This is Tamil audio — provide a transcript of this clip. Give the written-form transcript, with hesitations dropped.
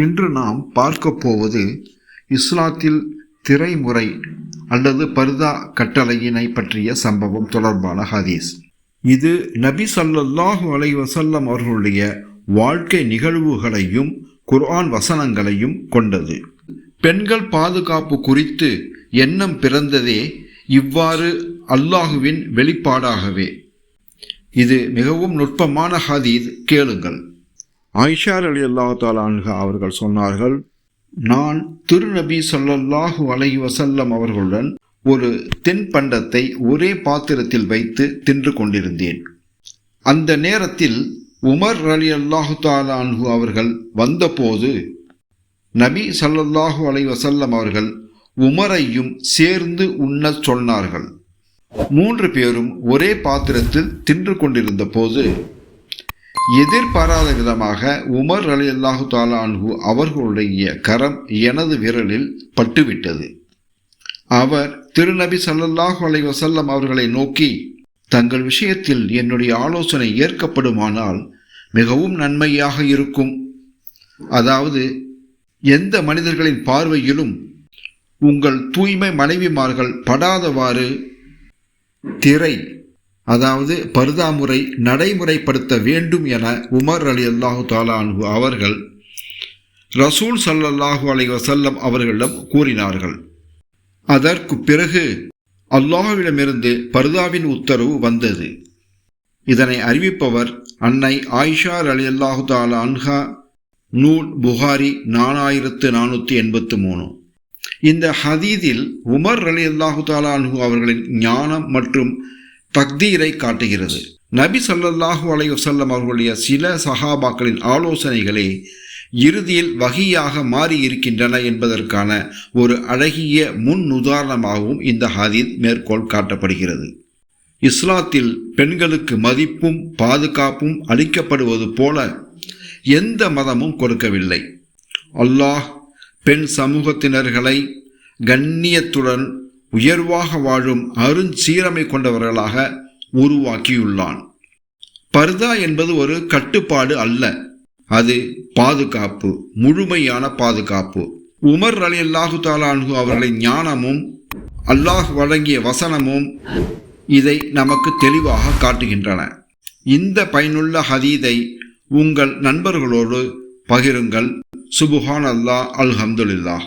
இன்று நாம் பார்க்க போவது இஸ்லாத்தில் திரைமுறை அல்லது பர்தா கட்டளையினை பற்றிய சம்பவம் தொடர்பான ஹதீஸ். இது நபி ஸல்லல்லாஹு அலைஹி வஸல்லம் அவர்களுடைய வாழ்க்கை நிகழ்வுகளையும் குர்ஆன் வசனங்களையும் கொண்டது. பெண்கள் பாதுகாப்பு குறித்து எண்ணம் பிறந்ததே இவ்வாறு அல்லாஹுவின் வெளிப்பாடாகவே. இது மிகவும் நுட்பமான ஹதீஸ், கேளுங்கள். ஆயிஷா ரலியல்லாஹு தஆலா அன்ஹா அவர்கள் சொன்னார்கள், நான் திருநபி ஸல்லல்லாஹு அலைஹி வஸல்லம் அவர்களுடன் ஒரு தென்பண்டத்தை ஒரே பாத்திரத்தில் வைத்து தின்று கொண்டிருந்தேன். அந்த நேரத்தில் உமர் ரலியல்லாஹு தஆலா அன்ஹு அவர்கள் வந்தபோது நபி ஸல்லல்லாஹு அலைஹி வஸல்லம் அவர்கள் உமரையும் சேர்ந்து உண்ணச் சொன்னார்கள். 3 பேரும் ஒரே பாத்திரத்தில் தின்று கொண்டிருந்த போது எதிர்பாராத விதமாக உமர் ரலியல்லாஹு தஆலா அன்ஹு அவர்களுடைய கரம் எனது விரலில் பட்டுவிட்டது. அவர் திருநபி ஸல்லல்லாஹு அலைஹி வஸல்லம் அவர்களை நோக்கி, தங்கள் விஷயத்தில் என்னுடைய ஆலோசனை ஏற்கப்படுமானால் மிகவும் நன்மையாக இருக்கும். அதாவது, எந்த மனிதர்களின் பார்வையிலும் உங்கள் தூய்மை மனைவிமார்கள் படாதவாறு திரை, அதாவது பர்தா முறை நடைமுறைப்படுத்த வேண்டும் என உமர் ரலியல்லாஹு தஆலா அன்ஹு அவர்கள் ரசூல் ஸல்லல்லாஹு அலைஹி வஸல்லம் அவர்களிடம் கூறினார்கள். அதற்கு பிறகு அல்லாஹ்விடமிருந்து பர்தாவின் உத்தரவு வந்தது. இதனை அறிவிப்பவர் அன்னை ஆயிஷா ரலியல்லாஹு தஆலா அன்ஹா, நூல் புகாரி 4483. இந்த ஹதீஸில் உமர் ரலியல்லாஹு தஆலா அன்ஹு அவர்களின் ஞானம் மற்றும் தக்தீரை காட்டுகிறது. நபி ஸல்லல்லாஹு அலைஹி வஸல்லம் அவர்களுடைய சில சஹாபாக்களின் ஆலோசனைகளே இறுதியில் வஹியாக மாறி இருக்கின்றன என்பதற்கான ஒரு அழகிய முன் உதாரணமாகவும் இந்த ஹதீஸ் மேற்கோள் காட்டப்படுகிறது. இஸ்லாத்தில் பெண்களுக்கு மதிப்பும் பாதுகாப்பும் அளிக்கப்படுவது போல எந்த மதமும் கொடுக்கவில்லை. அல்லாஹ் பெண் சமூகத்தினர்களை கண்ணியத்துடன் உயர்வாக வாழும் அருஞ்சீரமை கொண்டவர்களாக உருவாக்கியுள்ளான். பர்தா என்பது ஒரு கட்டுப்பாடு அல்ல, அது பாதுகாப்பு, முழுமையான பாதுகாப்பு. உமர் ரலியல்லாஹு தஆலா அன்ஹு அவர்களின் ஞானமும் அல்லாஹ் வழங்கிய வசனமும் இதை நமக்கு தெளிவாக காட்டுகின்றன. இந்த பயனுள்ள ஹதீஸை உங்கள் நண்பர்களோடு பகிருங்கள். சுப்ஹானல்லாஹ், அல்ஹம்துலில்லாஹ்.